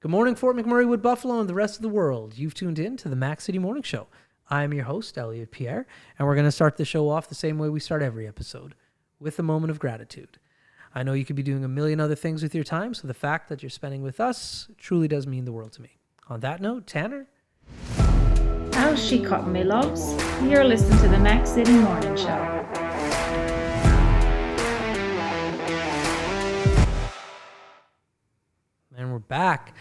Good morning, Fort McMurray, Wood Buffalo, and the rest of the world. You've tuned in to the Mac City Morning Show. I'm your host, Elliot Pierre, and we're going to start the show off the same way we start every episode, with a moment of gratitude. I know you could be doing a million other things with your time, so the fact that you're spending with us truly does mean the world to me. On that note, Tanner. How's she cotton, me loves? You're listening to the Mac City Morning Show. And we're back.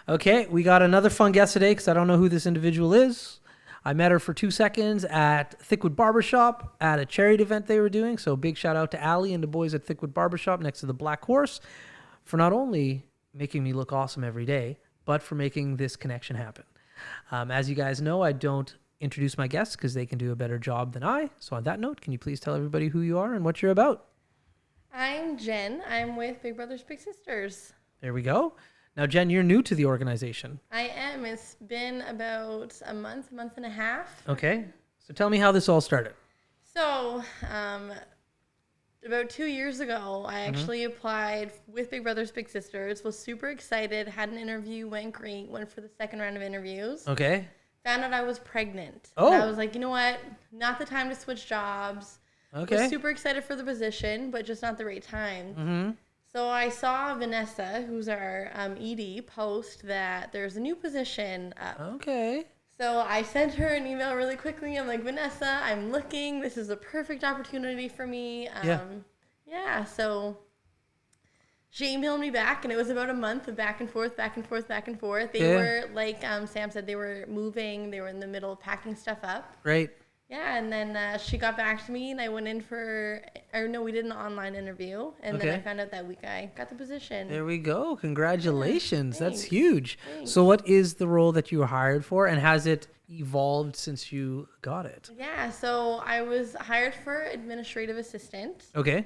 Okay, we got another fun guest today because I don't know who this individual is. I met her for 2 seconds at Thickwood Barbershop at a charity event they were doing. So big shout out to Allie and the boys at Thickwood Barbershop next to the Black Horse for not only making me look awesome every day, but for making this connection happen. As you guys know, I don't introduce my guests because they can do a better job than I. So on that note, can you please tell everybody who you are and what you're about? I'm Jen. I'm with Big Brothers Big Sisters. There we go. Now, Jen, you're new to the organization. I am. It's been about a month and a half. Okay. So tell me how this all started. So, about 2 years ago, I actually applied with Big Brothers Big Sisters, was super excited, had an interview, went great, went for the second round of interviews. Okay. Found out I was pregnant. Oh. And I was like, you know what? Not the time to switch jobs. Okay. Was super excited for the position, but just not the right time. Mm-hmm. So I saw Vanessa, who's our ED, post that there's a new position up. Okay. So I sent her an email really quickly. I'm like, Vanessa, I'm looking. This is a perfect opportunity for me. Yeah, so she emailed me back, and it was about a month of back and forth. They were, like Sam said, they were moving. They were in the middle of packing stuff up. Right. Yeah, and then she got back to me, and I went in we did an online interview, and then I found out that week I got the position. There we go. Congratulations. Yeah, That's huge. Thanks. So what is the role that you were hired for, and has it evolved since you got it? Yeah, so I was hired for administrative assistant. Okay.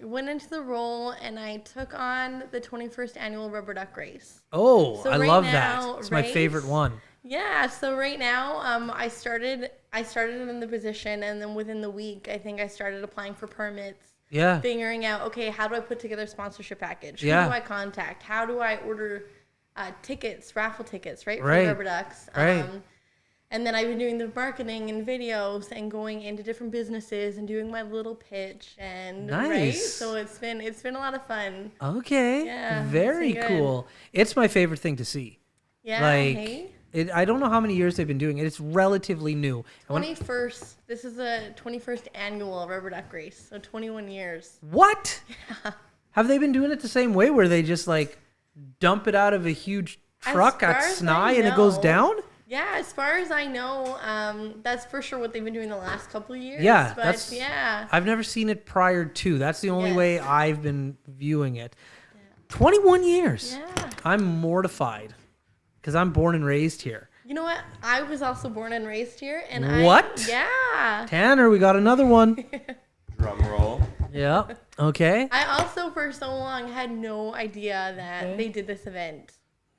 Went into the role, and I took on the 21st annual rubber duck race. Oh, So I right love now, that. It's my favorite one. Yeah, so right now, I started in the position, and then within the week, I think I started applying for permits. Yeah. Figuring out, okay, how do I put together a sponsorship package? Who Yeah. do I contact? How do I order tickets, raffle tickets, right? For Right. Rubber Ducks. Right. And then I've been doing the marketing and videos and going into different businesses and doing my little pitch and Nice. right. So it's been a lot of fun. Okay. Yeah, Very it's been good. cool. It's my favorite thing to see. Yeah. Like, hey? I don't know how many years they've been doing it. It's relatively new. And 21st. This is the 21st annual Rubber Duck race. So 21 years. What? Yeah. Have they been doing it the same way where they just like dump it out of a huge truck at far as Snai I and it goes know, down? Yeah, as far as I know, that's for sure what they've been doing the last couple of years. Yeah, but yeah. I've never seen it prior to. That's the only Yes. way I've been viewing it. 21 years. Yeah. I'm mortified because I'm born and raised here. You know what? I was also born and raised here, and What? Yeah. Tanner, we got another one. Drum roll. Yeah. Okay. I also for so long had no idea that they did this event.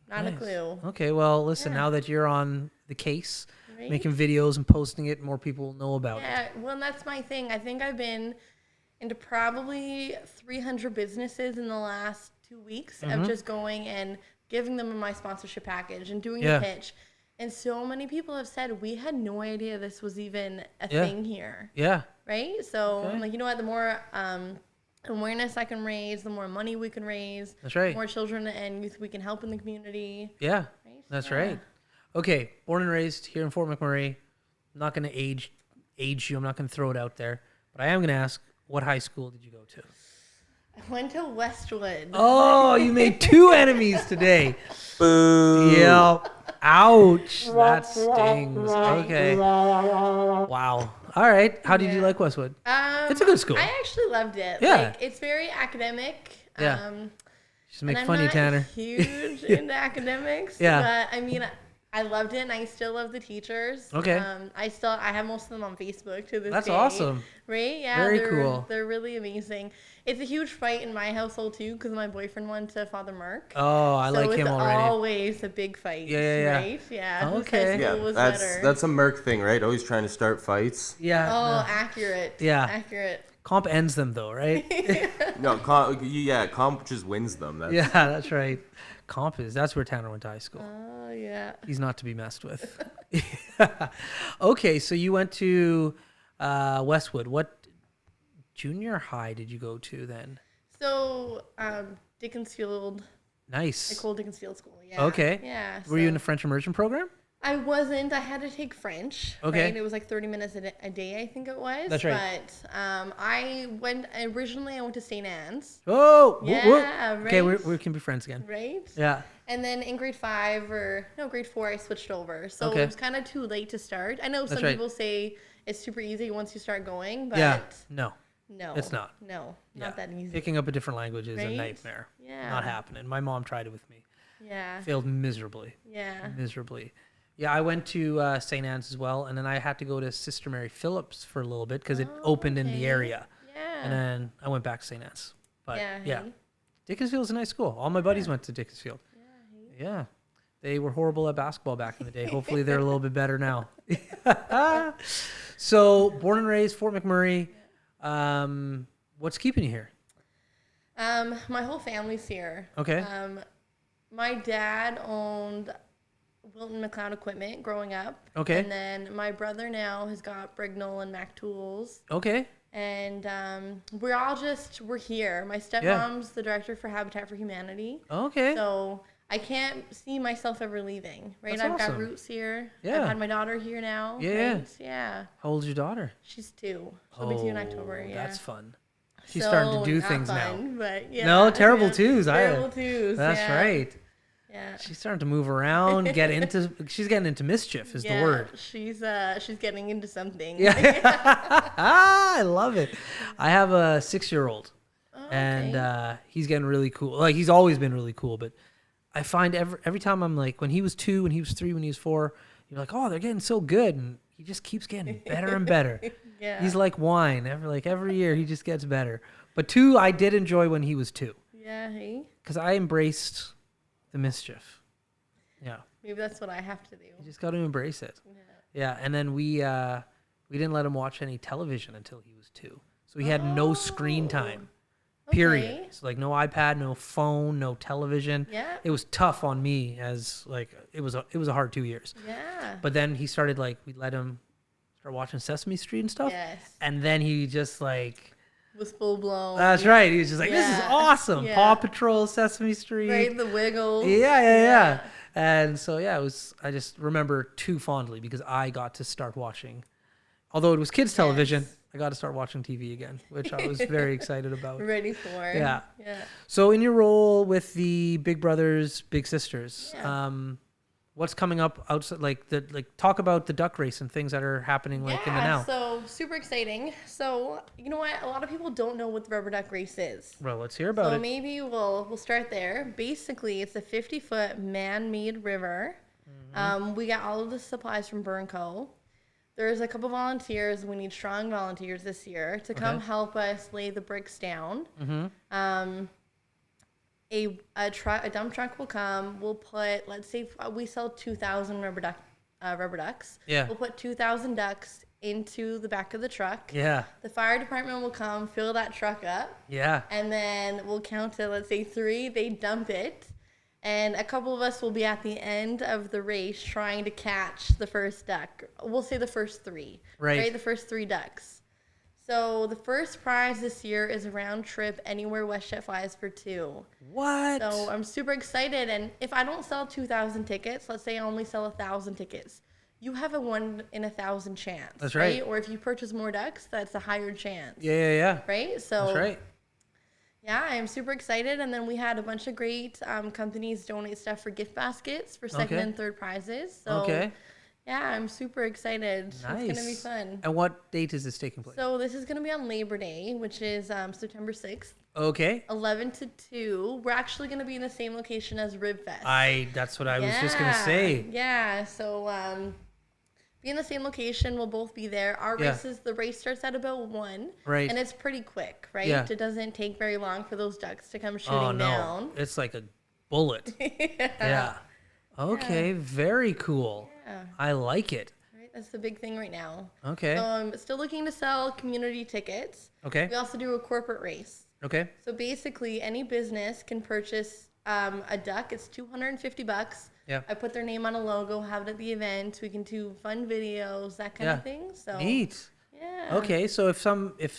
Not Nice. a clue. Okay. Well, listen, Yeah. now that you're on the case, Right? making videos and posting it, more people will know about it. Yeah. Well, and that's my thing. I think I've been into probably 300 businesses in the last 2 weeks of just going and giving them my sponsorship package and doing Yeah. the pitch. And so many people have said, we had no idea this was even a Yeah. thing here, Yeah. right? So Okay. I'm like, you know what? The more awareness I can raise, the more money we can raise, That's right. the more children and youth we can help in the community. Yeah. Right? That's Yeah. right. Okay. Born and raised here in Fort McMurray. I'm not going to age you. I'm not going to throw it out there. But I am going to ask, what high school did you go to? I went to Westwood. Oh, you made two enemies today. Boo. Yeah. Ouch. That stings. Okay. Wow. All right. How did you like Westwood? It's a good school. I actually loved it. Yeah. Like, it's very academic. Yeah. Just make and fun of you, I'm Tanner. not huge into academics. Yeah. But I mean, I loved it, and I still love the teachers. Okay. I have most of them on Facebook to this That's day. awesome. Right? Yeah. Very they're, cool. They're really amazing. It's a huge fight in my household too, because my boyfriend went to Father Mark. Oh, I like him So already. it's always a big fight. Yeah. Right? Yeah. Whose Okay. high Yeah, school was that's better? a Merc thing, right? Always trying to start fights. Yeah. Oh, no. accurate. Yeah. Accurate. Comp ends them though, right? No, comp just wins them. That's, Yeah, that's right. Comp is. That's where Tanner went to high school. Oh, yeah. He's not to be messed with. Okay, so you went to Westwood. What junior high did you go to then? So, Dickensfield, Nice. Nicole Dickensfield School. Yeah. Okay. Yeah. Were you in the French immersion program? I wasn't. I had to take French. Okay. Right? It was like 30 minutes a day, I think it was. That's right. But I went to St. Anne's. Oh, Yeah, Okay, right? we can be friends again. Right? Yeah. And then in grade 4, I switched over. So Okay. it was kind of too late to start. I know some right. people say it's super easy once you start going, but Yeah. No, no. it's not. No, Yeah. not that easy. Picking up a different language is a Right? nightmare. Yeah. Not happening. My mom tried it with me. Yeah. Failed miserably. Yeah. Miserably. Yeah, I went to St. Anne's as well, and then I had to go to Sister Mary Phillips for a little bit because it opened in the okay. area. Yeah. And then I went back to St. Anne's. But Yeah, yeah, hey? Dickinsfield's a nice school. All my buddies went to Dickinsfield. Yeah. They were horrible at basketball back in the day. Hopefully they're a little bit better now. So, born and raised Fort McMurray. What's keeping you here? My whole family's here. Okay. My dad owned Wilton McLeod Equipment growing up. Okay. And then my brother now has got Brignall and Mac Tools. Okay. And we're here. My stepmom's the director for Habitat for Humanity. Okay. So I can't see myself ever leaving, right? That's I've awesome. got roots here. Yeah. I've had my daughter here now. Yeah. Right? Yeah. How old's your daughter? She's 2. She'll be 2 in October. Yeah. That's fun. She's starting to do not things fun, now. But yeah, No, terrible yeah. twos. Terrible twos. That's yeah. right. Yeah. She's starting to move around, she's getting into mischief is the word. She's getting into something. Yeah. I love it. I have a 6-year-old and he's getting really cool. Like he's always been really cool, but I find every time I'm like, when he was 2, when he was 3, when he was 4, you're like, oh, they're getting so good. And he just keeps getting better and better. Yeah. He's like wine. Every year he just gets better. But 2, I did enjoy when he was 2. Yeah. Hey. Because I embraced the mischief. Yeah. Maybe that's what I have to do. You just got to embrace it. Yeah. Yeah. And then we didn't let him watch any television until he was 2. So he had no screen time. Period. Okay. So like no iPad, no phone, no television. Yeah. It was tough on me as like it was a hard 2 years. Yeah. But then he started we let him start watching Sesame Street and stuff. Yes. And then he just Was full blown. that's right. He was just like, this is Yeah. awesome. Yeah. Paw Patrol, Sesame Street. Right. The Wiggles. Yeah. And so I just remember 2 fondly because I got to start watching. Although it was kids television, Yes. I got to start watching TV again, which I was very excited about. Ready for. Yeah. Yeah. So in your role with the Big Brothers Big Sisters, Yeah. what's coming up outside talk about the duck race and things that are happening in the now. So super exciting. So you know what? A lot of people don't know what the rubber duck race is. Well, let's hear about So it. maybe we'll start there. Basically, it's a 50-foot man-made river. Mm-hmm. We got all of the supplies from Burnco. There's a couple volunteers. We need strong volunteers this year to come help us lay the bricks down. Mm-hmm. A dump truck will come. We'll put, let's say we sell 2,000 rubber ducks. Yeah. We'll put 2,000 ducks into the back of the truck. Yeah. The fire department will come, fill that truck up. Yeah. And then we'll count to, let's say, 3. They dump it. And a couple of us will be at the end of the race trying to catch the first duck. We'll say the first 3. Right. The first 3 ducks. So the first prize this year is a round trip anywhere WestJet flies for 2. What? So I'm super excited. And if I don't sell 2,000 tickets, let's say I only sell 1,000 tickets, you have a 1 in 1,000 chance. That's right. Or if you purchase more ducks, that's a higher chance. Yeah. Right? So That's right. yeah, I'm super excited. And then we had a bunch of great companies donate stuff for gift baskets for second Okay. and third prizes. So Okay. yeah, I'm super excited. Nice. It's going to be fun. And what date is this taking place? So this is going to be on Labor Day, which is September 6th, Okay. 11 to 2. We're actually going to be in the same location as Rib Fest. That's what I was just going to say. Yeah, so be in the same location. We'll both be there. Our Yeah. the race starts at about 1. Right. And it's pretty quick, right? Yeah. It doesn't take very long for those ducks to come shooting Oh, no. down. It's like a bullet. Yeah. Okay. Very cool. Yeah. I like it. Right? That's the big thing right now. Okay. So I'm still looking to sell community tickets. Okay. We also do a corporate race. Okay. So basically, any business can purchase a duck. It's $250. Yeah. I put their name on a logo, have it at the event. We can do fun videos, that kind of thing. So Neat. yeah. Okay, so if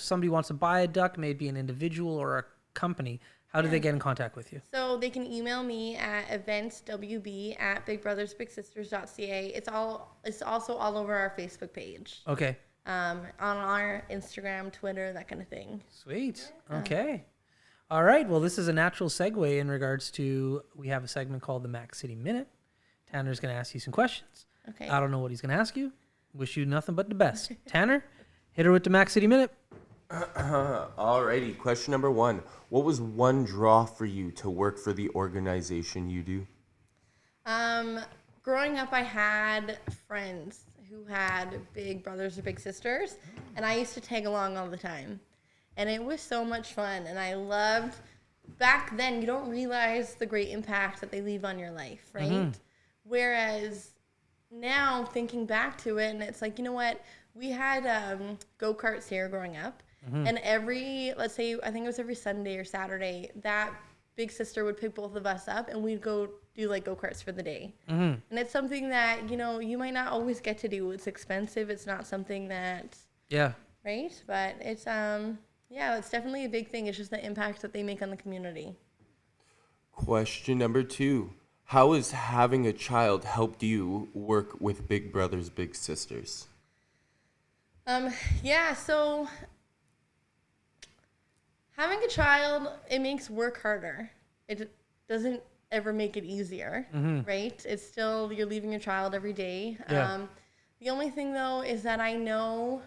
somebody wants to buy a duck, maybe an individual or a company, how do they get in contact with you? So they can email me at eventswb@bigbrothersbigsisters.ca. It's also all over our Facebook page. Okay. On our Instagram, Twitter, that kind of thing. Sweet. Okay. All right. Well, this is a natural segue in regards to, we have a segment called the Mac City Minute. Tanner's going to ask you some questions. Okay. I don't know what he's going to ask you. Wish you nothing but the best. Tanner, hit her with the Mac City Minute. Alrighty, question number 1. What was one draw for you to work for the organization you do? Growing up, I had friends who had big brothers or big sisters, and I used to tag along all the time. And it was so much fun, and I loved, back then, you don't realize the great impact that they leave on your life, right? Mm-hmm. Whereas now, thinking back to it, and it's like, you know what? We had go-karts here growing up, and let's say, I think it was every Sunday or Saturday, that big sister would pick both of us up, and we'd go do like go-karts for the day. And it's something that, you might not always get to do. It's expensive. It's not something that, right? But it's, it's definitely a big thing. It's just the impact that they make on the community. Question number 2. How has having a child helped you work with Big Brothers Big Sisters? So having a child, it makes work harder. It doesn't ever make it easier, right? It's still, you're leaving your child every day. Yeah. The only thing, though, is that I know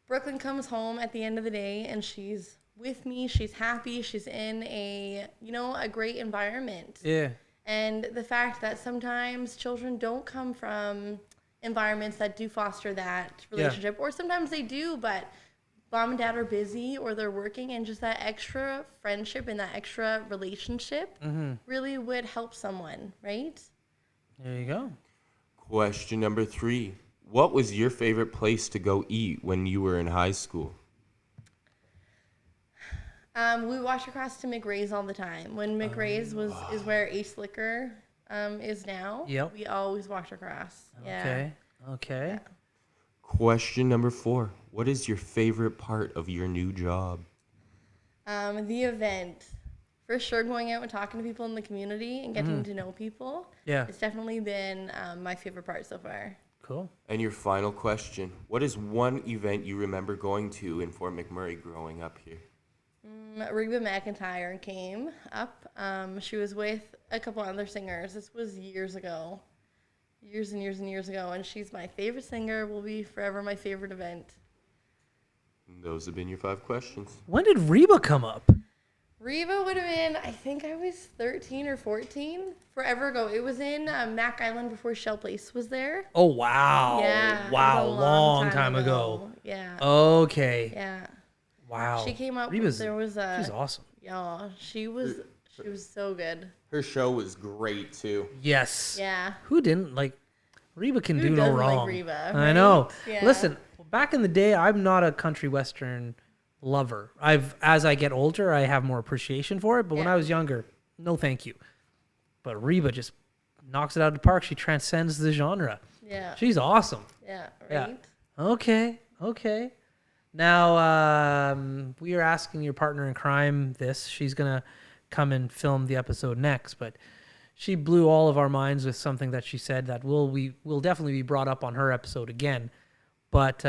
Brooklyn comes home at the end of the day and she's with me, she's happy, she's in a great environment. Yeah. And the fact that sometimes children don't come from environments that do foster that relationship, or sometimes they do, but mom and dad are busy or they're working, and just that extra friendship and that extra relationship really would help someone, right? There you go. Question number 3. What was your favorite place to go eat when you were in high school? We walked across to Mcmurray's all the time. When Mcmurray's is where Ace Liquor is now. Yep. We always walked across. Okay. Yeah. Question number 4. What is your favorite part of your new job? The event. For sure, going out and talking to people in the community and getting to know people. Yeah. It's definitely been my favorite part so far. Cool. And your final question. What is one event you remember going to in Fort McMurray growing up here? Reba McIntyre came up. She was with a couple other singers. This was years ago. Years and years and years ago. And she's my favorite singer, will be forever my favorite event. And those have been your 5 questions. When did Reba come up? Reba would have been, I think I was 13 or 14. Forever ago. It was in Mac Island before Shell Place was there. Oh, wow. Yeah. Wow. It was a Long time ago. Yeah. Okay. Yeah. Wow. She came up. Reba's, there was a. she's awesome. Yeah, she was so good. Her show was great, too. Yes. Yeah. Who didn't like Reba can Who do no doesn't like wrong. Reba, I right? know. Yeah. Listen, back in the day, I'm not a country western lover. As I get older, I have more appreciation for it. But when Yeah. I was younger, no thank you. But Reba just knocks it out of the park. She transcends the genre. Yeah. She's awesome. Yeah. Yeah. Right. Okay. Now, we are asking your partner in crime this. She's going to come and film the episode next, but she blew all of our minds with something that she said that will definitely be brought up on her episode again. But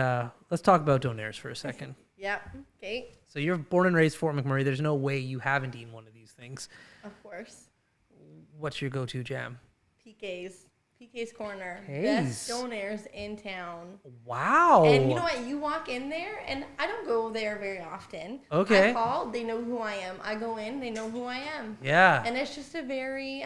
let's talk about donaires for a second. Yeah. Okay. So you're born and raised Fort McMurray. There's no way you haven't eaten one of these things. Of course. What's your go-to jam? PK's Corner. P's. Best donaires in town. Wow. And you know what? You walk in there, and I don't go there very often. Okay. I call, they know who I am. I go in, they know who I am. Yeah. And it's just a very,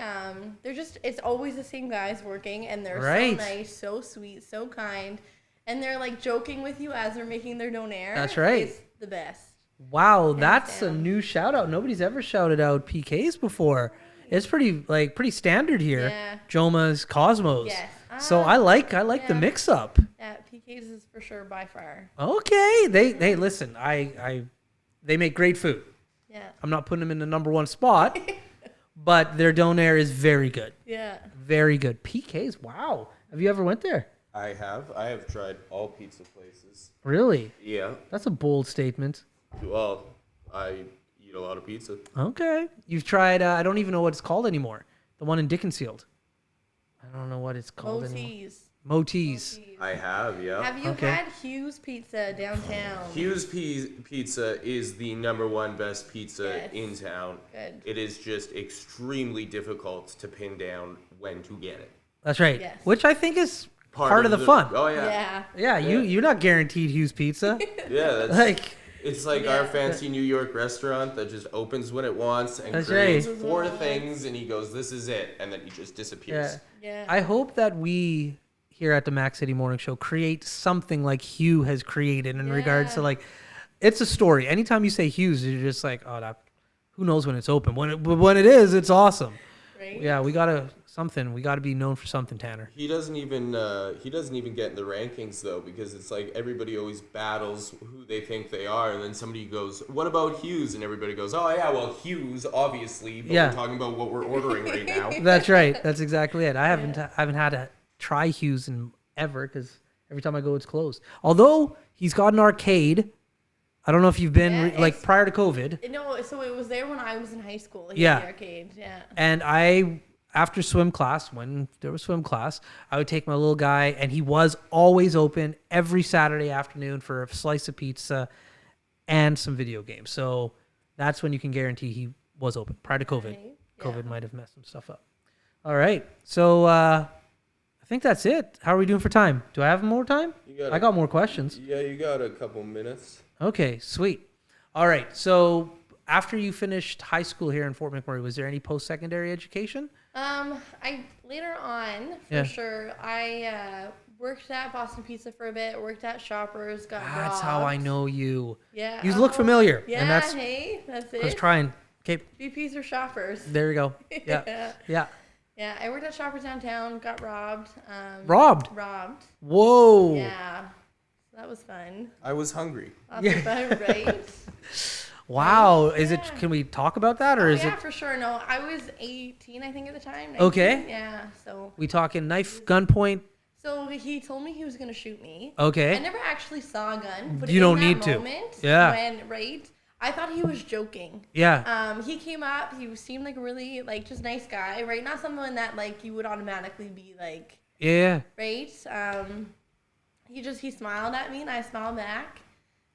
it's always the same guys working, and they're Right. so nice, so sweet, so kind. And they're like joking with you as they're making their donaire. That's right. It's the best. Wow, that's a down. new shout out. Nobody's ever shouted out PKs before. It's pretty standard here. Yeah. Joma's, Cosmos. Yes. So I like the yeah. mix up. Yeah, PK's is for sure by far. Okay. They listen. They make great food. Yeah. I'm not putting them in the number 1 spot, but their donair is very good. Yeah. Very good. PK's, wow. Have you ever went there? I have tried all pizza places. Really? Yeah. That's a bold statement. Well, I eat a lot of pizza. Okay. You've tried, I don't even know what it's called anymore. The one in Dickinfield. I don't know what it's called anymore. Motees. I have, yeah. Have you Okay. had Hughes Pizza downtown? Hughes Pizza is the #1 best pizza Yes. in town. Good. It is just extremely difficult to pin down when to get it. That's right. Yes. Which I think is part of the fun. Oh yeah. Yeah. Yeah, you're not guaranteed Hughes Pizza. Yeah, that's Like, it's like Yeah. our fancy New York restaurant that just opens when it wants and That's creates right. 4 things and he goes, "This is it," and then he just disappears. yeah. Yeah. I hope that we here at the Mac City Morning Show create something like Hugh has created in regards to Yeah. like, it's a story. Anytime you say Hughes, you're just like, oh, that, who knows when it's open? When it is, it's awesome. Right? Yeah, we gotta be known for something, Tanner. He doesn't even get in the rankings though, because it's like everybody always battles who they think they are, and then somebody goes, "What about Hughes?" and everybody goes, "Oh yeah, well Hughes, obviously." But Yeah. we're talking about what we're ordering right now. That's right. That's exactly it. I haven't had to try Hughes in ever because every time I go, it's closed. Although he's got an arcade. I don't know if you've been Yeah, like it's- prior to COVID. No, so it was there when I was in high school. Yeah. The arcade. Yeah. And after swim class, when there was swim class, I would take my little guy, and he was always open every Saturday afternoon for a slice of pizza and some video games. So that's when you can guarantee he was open prior to COVID. Right. COVID Yeah. might have messed some stuff up. All right. So I think that's it. How are we doing for time? Do I have more time? I got more questions. Yeah, you got a couple minutes. Okay, sweet. All right. So after you finished high school here in Fort McMurray, was there any post-secondary education? I later on for Yeah. sure. I worked at Boston Pizza for a bit. Worked at Shoppers. Got That's how I robbed. know you. Yeah. You look familiar. Yeah. And that's, Hey, that's I was it. trying. Okay, BP's or Shoppers. there we go. Yeah. Yeah. Yeah. Yeah. I worked at Shoppers downtown. Got robbed. Robbed? Robbed. Whoa. Yeah. So that was fun. I was hungry. Lots of fun, right? Wow. Is it, Yeah. can we talk about that or Oh, is yeah, it, for sure. No, I was 18, I think, at the time. 19. Okay. Yeah. So we talking knife, gunpoint? he told me he was gonna shoot me. Okay. I never actually saw a gun, but You in don't that need to. moment, Yeah. When I thought he was joking. Yeah. He came up. He seemed like a really just nice guy, right? Not someone that you would automatically be like, Yeah. right? He smiled at me and I smiled back.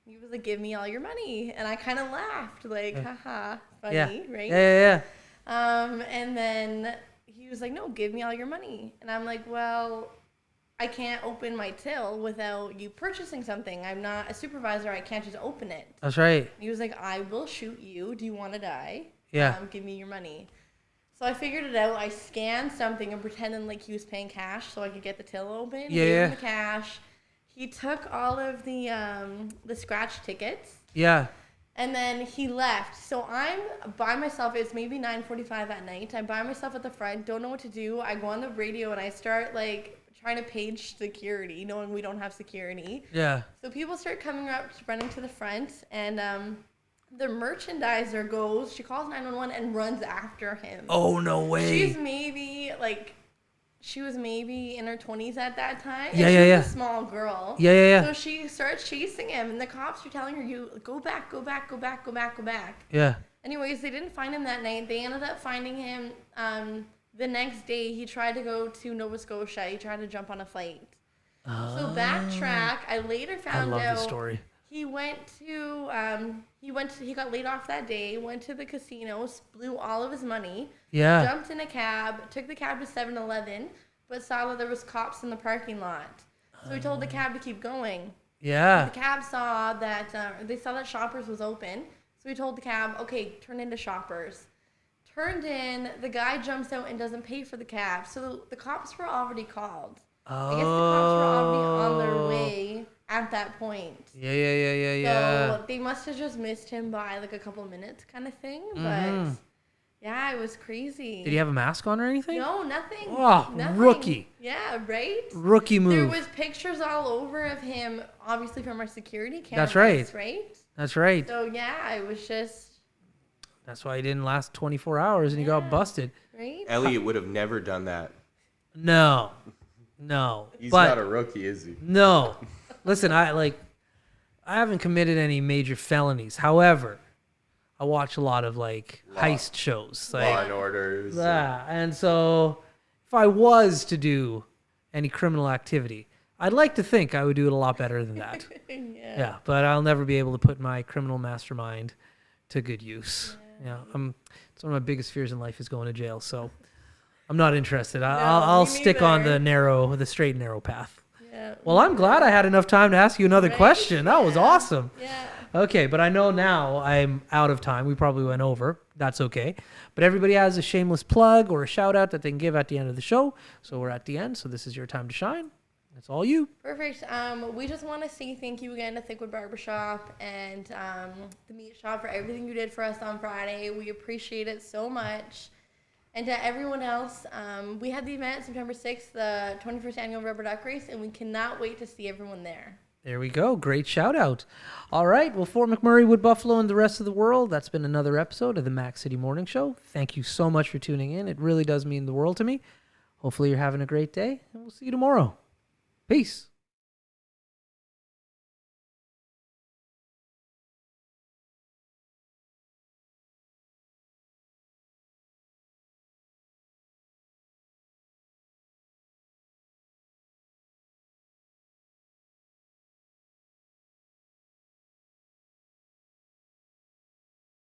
He was like, "Give me all your money," and I kind of laughed, like, "Haha, funny, Yeah. right?" Yeah. And then he was like, "No, give me all your money," and I'm like, "Well, I can't open my till without you purchasing something. I'm not a supervisor. I can't just open it." That's right. He was like, "I will shoot you. Do you want to die? Yeah. Give me your money." So I figured it out. I scanned something and pretending like he was paying cash so I could get the till open. Gave Yeah. him the cash. He took all of the scratch tickets Yeah. and then he left. So I'm by myself. It's maybe 9:45 at night. I'm by myself at the front. Don't know what to do. I go on the radio and I start trying to page security, knowing we don't have security. Yeah. So people start coming up, running to the front, and the merchandiser goes. She calls 911 and runs after him. Oh, no way. She was maybe in her 20s at that time. Yeah, and yeah, she yeah. was a small girl. Yeah. So she starts chasing him, and the cops are telling her, "You go back, go back, go back, go back, go back." Yeah. Anyways, they didn't find him that night. They ended up finding him the next day. He tried to go to Nova Scotia. He tried to jump on a flight. So backtrack. I later I found love out this story. he got laid off that day, went to the casino, blew all of his money, Yeah. jumped in a cab, took the cab to 7-Eleven, but saw that there was cops in the parking lot. So he told the cab to keep going. Yeah. The cab saw that they saw that Shoppers was open, so he told the cab, "Okay, turn into Shoppers." Turned in. The guy jumps out and doesn't pay for the cab, so the cops were already called. I guess the cops were already on their way at that point. Yeah. So they must have just missed him by a couple minutes, kind of thing. But yeah, it was crazy. Did he have a mask on or anything? No, nothing. Oh, Nothing. rookie. Yeah, right. Rookie move. There was pictures all over of him, obviously from our security cameras. That's right. Right. That's right. So yeah, it was just. That's why he didn't last 24 hours and he got busted. Right? Elliot would have never done that. No. He's But not a rookie, is he? no. Listen, I haven't committed any major felonies. However, I watch a lot of heist shows. Law and Orders. Yeah, and so if I was to do any criminal activity, I'd like to think I would do it a lot better than that. Yeah, but I'll never be able to put my criminal mastermind to good use. Yeah, it's one of my biggest fears in life is going to jail. So I'm not interested. I'll stick on the straight and narrow path. Yeah. Well, I'm glad I had enough time to ask you another question. That was awesome. Yeah. Okay, but I know now I'm out of time. We probably went over. That's okay. But everybody has a shameless plug or a shout out that they can give at the end of the show. So we're at the end. So this is your time to shine. That's all you. Perfect. We just want to say thank you again to Thickwood Barbershop and the meat shop for everything you did for us on Friday. We appreciate it so much. And to everyone else, we had the event September 6th, the 21st annual Rubber Duck Race, and we cannot wait to see everyone there. There we go. Great shout out. All right. Well, for Mcmurray, Wood Buffalo, and the rest of the world, that's been another episode of the Mac City Morning Show. Thank you so much for tuning in. It really does mean the world to me. Hopefully you're having a great day, and we'll see you tomorrow. Peace.